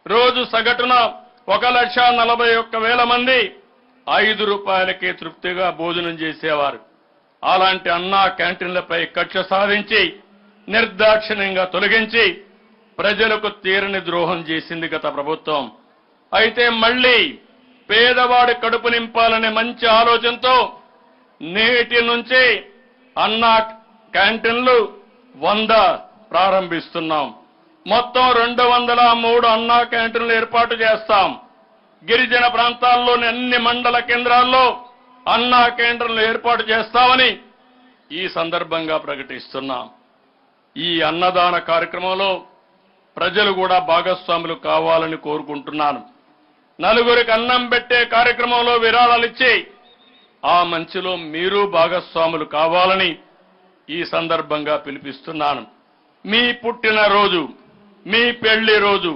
రోజు సగటున 1,41,000 మంది 5 రూపాయలకే తృప్తిగా భోజనం చేసేవారు. అలాంటి అన్నా క్యాంటీన్లపై కక్ష సాధించి నిర్దాక్షిణ్యంగా తొలగించి ప్రజలకు తీరని ద్రోహం చేసింది గత ప్రభుత్వం. అయితే మళ్ళీ పేదవాడి కడుపు నింపాలనే మంచి ఆలోచనతో నేటి నుంచి అన్నా క్యాంటీన్లు 100 ప్రారంభిస్తున్నాం. మొత్తం 203 అన్నా క్యాంటీన్లు ఏర్పాటు చేస్తాం. గిరిజన ప్రాంతాల్లోని అన్ని మండల కేంద్రాల్లో అన్నా క్యాంటీన్లు ఏర్పాటు చేస్తామని ఈ సందర్భంగా ప్రకటిస్తున్నాం. ఈ అన్నదాన కార్యక్రమంలో ప్రజలు కూడా భాగస్వాములు కావాలని కోరుకుంటున్నాను. నలుగురికి అన్నం పెట్టే కార్యక్రమంలో విరాళాలిచ్చి ఆ మంచిలో మీరు భాగస్వాములు కావాలని ఈ సందర్భంగా పిలిపిస్తున్నాను. మీ పుట్టినరోజు, మీ పెళ్లి రోజు,